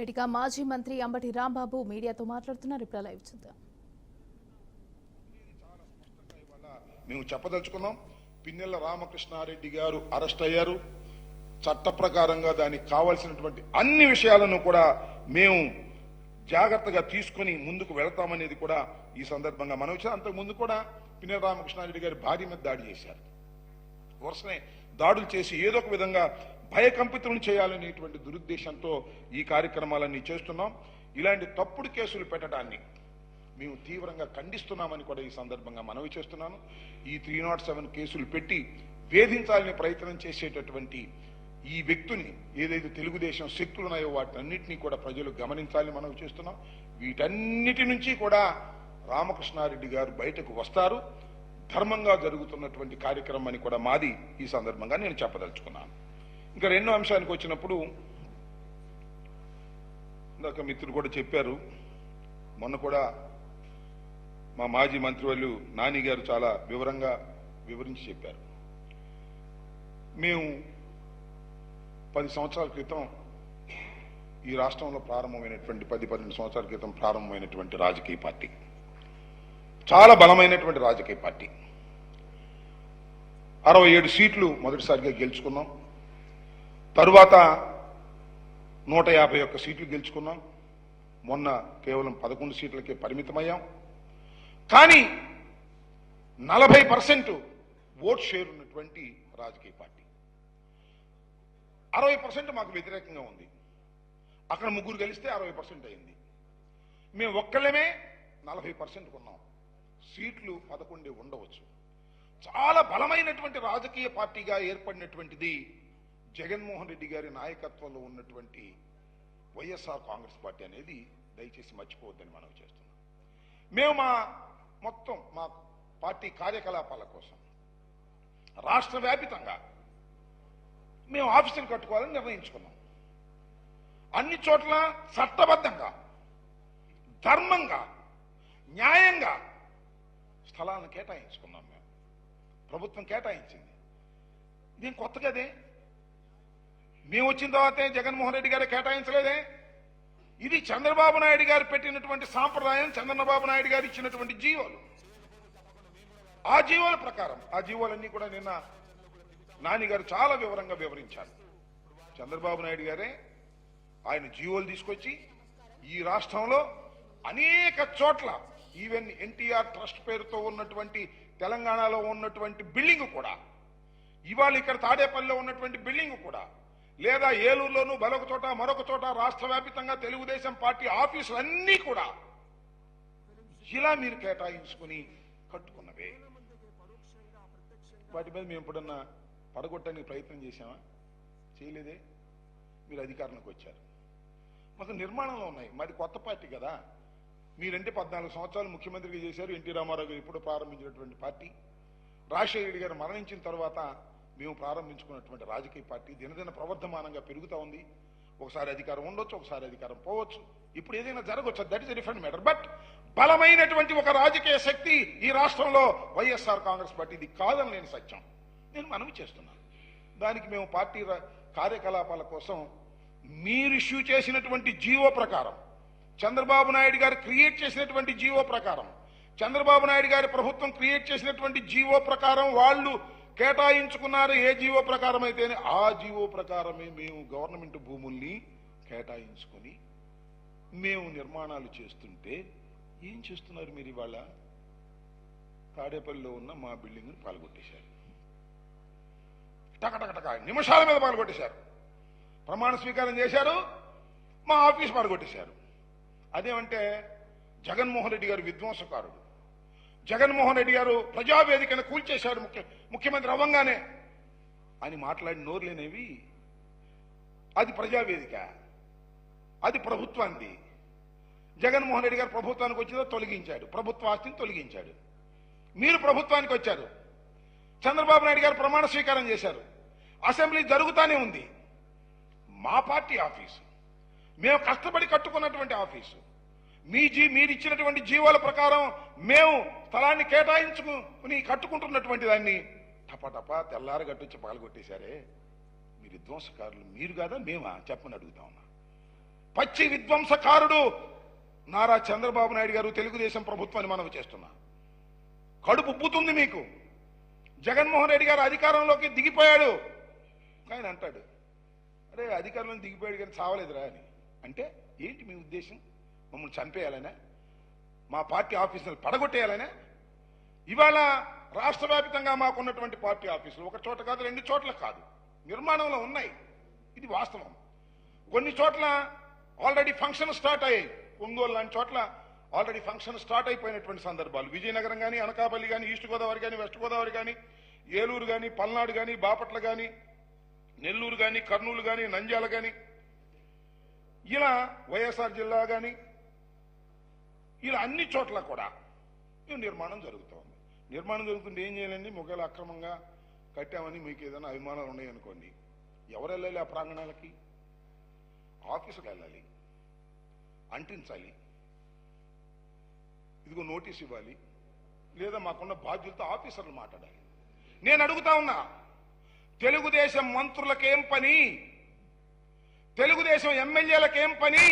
రెడ్డిగా మాజీ మంత్రి అంబటి రాంబాబు మీడియాతో మాట్లాడుతున్నారు. ఇప్పుడు లైవ్ చూద్దాం. మేము చెప్పదలుచుకున్నాం. పిన్నెల రామకృష్ణారెడ్డి గారు అరెస్ట్ అయ్యారు. చట్ట ప్రకారంగా దానికి కావాల్సినటువంటి అన్ని విషయాలను కూడా మేము జాగ్రత్తగా తీసుకుని ముందుకు వెళతామనేది కూడా ఈ సందర్భంగా మనం వచ్చాం. అంతకు ముందు కూడా పిన్నెల రామకృష్ణారెడ్డి గారి భార్య మీద దాడి చేశారు. వరుసనే దాడులు చేసి ఏదో ఒక విధంగా భయకంపితులను చేయాలనేటువంటి దురుద్దేశంతో ఈ కార్యక్రమాలన్నీ చేస్తున్నాం. ఇలాంటి తప్పుడు కేసులు పెట్టడాన్ని మేము తీవ్రంగా ఖండిస్తున్నామని కూడా ఈ సందర్భంగా మనవి చేస్తున్నాను. ఈ 307 కేసులు పెట్టి వేధించాలని ప్రయత్నం చేసేటటువంటి ఈ వ్యక్తుల్ని ఏదైతే తెలుగుదేశం శక్తులు ఉన్నాయో వాటన్నిటినీ కూడా ప్రజలు గమనించాలని మనవి చేస్తున్నాం. వీటన్నిటి నుంచి కూడా రామకృష్ణారెడ్డి గారు బయటకు వస్తారు. ధర్మంగా జరుగుతున్నటువంటి కార్యక్రమాన్ని కూడా మాది ఈ సందర్భంగా నేను చెప్పదలుచుకున్నాను. ఇంకా రెండో అంశానికి వచ్చినప్పుడు ఇందాక మిత్రులు కూడా చెప్పారు. మొన్న కూడా మా మాజీ మంత్రివర్యులు నాని గారు చాలా వివరించి చెప్పారు. మేము 10 సంవత్సరాల క్రితం ఈ రాష్ట్రంలో ప్రారంభమైనటువంటి 10-12 సంవత్సరాల క్రితం ప్రారంభమైనటువంటి రాజకీయ పార్టీ, చాలా బలమైనటువంటి రాజకీయ పార్టీ. 67 సీట్లు మొదటిసారిగా గెలుచుకున్నాం. తరువాత 151 సీట్లు గెలుచుకున్నాం. మొన్న కేవలం 11 సీట్లకే పరిమితమయ్యాం. కానీ 40% ఓట్ షేర్ ఉన్నటువంటి రాజకీయ పార్టీ, 60% మాకు వ్యతిరేకంగా ఉంది. అక్కడ ముగ్గురు గెలిస్తే 60% అయింది. మేము ఒక్కళ్ళమే 40% ఉన్నాం. సీట్లు 11 ఉండవచ్చు. చాలా బలమైనటువంటి రాజకీయ పార్టీగా ఏర్పడినటువంటిది జగన్మోహన్ రెడ్డి గారి నాయకత్వంలో ఉన్నటువంటి వైఎస్ఆర్ కాంగ్రెస్ పార్టీ అనేది దయచేసి మర్చిపోవద్దని మనం చేస్తున్నాం. మేము మా పార్టీ కార్యకలాపాల కోసం రాష్ట్ర వ్యాపితంగా మేము ఆఫీసులు కట్టుకోవాలని నిర్ణయించుకున్నాం. అన్ని చోట్ల చట్టబద్ధంగా, ధర్మంగా, న్యాయంగా స్థలాలను కేటాయించుకున్నాం. ప్రభుత్వం కేటాయించింది. దీని కొత్త కదే. మేము వచ్చిన తర్వాతే జగన్మోహన్ రెడ్డి గారు కేటాయించలేదే. ఇది చంద్రబాబు నాయుడు గారు పెట్టినటువంటి సాంప్రదాయం, చంద్రబాబు నాయుడు గారు ఇచ్చినటువంటి జీవోలు. ఆ జీవోల ప్రకారం, ఆ జీవోలన్నీ కూడా నిన్న నాని గారు చాలా వివరంగా వివరించారు. చంద్రబాబు నాయుడు గారే ఆయన జీవోలు తీసుకొచ్చి ఈ రాష్ట్రంలో అనేక చోట్ల, ఈవెన్ ఎన్టీఆర్ ట్రస్ట్ పేరుతో ఉన్నటువంటి తెలంగాణలో ఉన్నటువంటి బిల్డింగ్ కూడా, ఇవాళ ఇక్కడ తాడేపల్లిలో ఉన్నటువంటి బిల్డింగ్ కూడా, లేదా ఏలూరులోనూ మరొక చోట రాష్ట్ర వ్యాప్తంగా తెలుగుదేశం పార్టీ ఆఫీసులన్నీ కూడా ఇలా మీరు కేటాయించుకుని కట్టుకున్నవే. వాటి మీద మేము ఎప్పుడన్నా పడగొట్టడానికి ప్రయత్నం చేశామా? చేయలేదే. మీరు అధికారంలోకి వచ్చారు. మాకు నిర్మాణంలో ఉన్నాయి. మాది కొత్త పార్టీ కదా. మీరంటే 14 సంవత్సరాలు ముఖ్యమంత్రిగా చేశారు. ఎన్టీ రామారావు గారు ఇప్పుడు ప్రారంభించినటువంటి పార్టీ, రాజశేఖర రెడ్డి గారు మరణించిన తర్వాత మేము ప్రారంభించుకున్నటువంటి రాజకీయ పార్టీ దినదిన ప్రవర్ధమానంగా పెరుగుతూ ఉంది. ఒకసారి అధికారం ఉండొచ్చు, ఒకసారి అధికారం పోవచ్చు. ఇప్పుడు ఏదైనా జరగవచ్చు. That is a different matter. But బలమైనటువంటి ఒక రాజకీయ శక్తి ఈ రాష్ట్రంలో వైఎస్ఆర్ కాంగ్రెస్ పార్టీ. ఇది కాదని నేను సత్యం, నేను మనవి చేస్తున్నాను. దానికి మేము పార్టీ కార్యకలాపాల కోసం మీరు ఇష్యూ చేసినటువంటి జీవో ప్రకారం, చంద్రబాబు నాయుడు గారు క్రియేట్ చేసినటువంటి జీవో ప్రకారం, చంద్రబాబు నాయుడు గారి ప్రభుత్వం క్రియేట్ చేసినటువంటి జీవో ప్రకారం వాళ్ళు కేటాయించుకున్నారు. ఏ జీవో ప్రకారం అయితేనే ఆ జీవో ప్రకారమే మేము గవర్నమెంట్ భూముల్ని కేటాయించుకొని మేము నిర్మాణాలు చేస్తుంటే ఏం చేస్తున్నారు మీరు? ఇవాళ తాడేపల్లిలో ఉన్న మా బిల్డింగ్ని పాల్గొట్టేశారు. టకటకటక నిమిషాల మీద పాల్గొట్టేశారు. ప్రమాణ స్వీకారం చేశారు, మా ఆఫీస్ పాల్గొట్టేశారు. అదేమంటే జగన్మోహన్ రెడ్డి గారు విధ్వంసకారుడు, జగన్మోహన్ రెడ్డి గారు ప్రజావేదికను కూల్చేశాడు ముఖ్యమంత్రి అవ్వంగానే అని మాట్లాడి నోరులేనేవి. అది ప్రజావేదిక, అది ప్రభుత్వాన్ని. జగన్మోహన్ రెడ్డి గారు ప్రభుత్వానికి వచ్చిందో తొలగించాడు, ప్రభుత్వ ఆస్తిని తొలగించాడు. మీరు ప్రభుత్వానికి వచ్చారు, చంద్రబాబు నాయుడు గారు ప్రమాణ స్వీకారం చేశారు, అసెంబ్లీ జరుగుతూనే ఉంది. మా పార్టీ ఆఫీసు, మేము కష్టపడి కట్టుకున్నటువంటి ఆఫీసు, మీరు ఇచ్చినటువంటి జీవోల ప్రకారం మేము స్థలాన్ని కేటాయించుకుని కట్టుకుంటున్నటువంటి దాన్ని టపటపా తెల్లారి గట్టొచ్చి పాల్గొట్టేశారే. మీరు విధ్వంసకారులు. మీరు కాదా మేమా చెప్పని అడుగుతా ఉన్నా. పచ్చి విధ్వంసకారుడు నారా చంద్రబాబు నాయుడు గారు తెలుగుదేశం ప్రభుత్వాన్ని మనవి చేస్తున్నా. కడుపు ఉబ్బుతుంది మీకు. జగన్మోహన్ రెడ్డి గారు అధికారంలోకి దిగిపోయాడు. ఆయన అంటాడు, అరే అధికారంలో దిగిపోయాడు కానీ చావలేదురా అని. అంటే ఏంటి మీ ఉద్దేశం? మమ్మల్ని చంపేయాలనే, మా పార్టీ ఆఫీసులు పడగొట్టేయాలనే? ఇవాళ రాష్ట్ర వ్యాప్తంగా మాకున్నటువంటి పార్టీ ఆఫీసులు ఒక చోట కాదు, 2 చోట్ల కాదు, నిర్మాణంలో ఉన్నాయి. ఇది వాస్తవం. కొన్ని చోట్ల ఆల్రెడీ ఫంక్షన్ స్టార్ట్ అయ్యాయి. ఒంగోలు లాంటి చోట్ల ఆల్రెడీ ఫంక్షన్ స్టార్ట్ అయిపోయినటువంటి సందర్భాలు. విజయనగరం కానీ, అనకాపల్లి కానీ, ఈస్ట్ గోదావరి కానీ, వెస్ట్ గోదావరి కానీ, ఏలూరు కానీ, పల్నాడు కానీ, బాపట్ల కానీ, నెల్లూరు కానీ, కర్నూలు కానీ, నంద్యాల కానీ, ఇలా వైఎస్ఆర్ జిల్లా కానీ, ఇలా అన్ని చోట్ల కూడా నిర్మాణం జరుగుతూ ఉంది. నిర్మాణం జరుగుతుంటే ఏం చేయాలండి? మొగలు అక్రమంగా కట్టామని మీకు ఏదైనా అభిమానాలు ఉన్నాయనుకోండి, ఎవరు వెళ్ళాలి? ఆ ప్రాంగణాలకి ఆఫీసుకు వెళ్ళాలి, అంటించాలి, ఇదిగో నోటీస్ ఇవ్వాలి, లేదా మాకున్న బాధ్యులతో ఆఫీసర్లు మాట్లాడాలి. నేను అడుగుతా ఉన్నా, తెలుగుదేశం మంత్రులకేం పని? తెలుగుదేశం ఎమ్మెల్యేలకేం పని?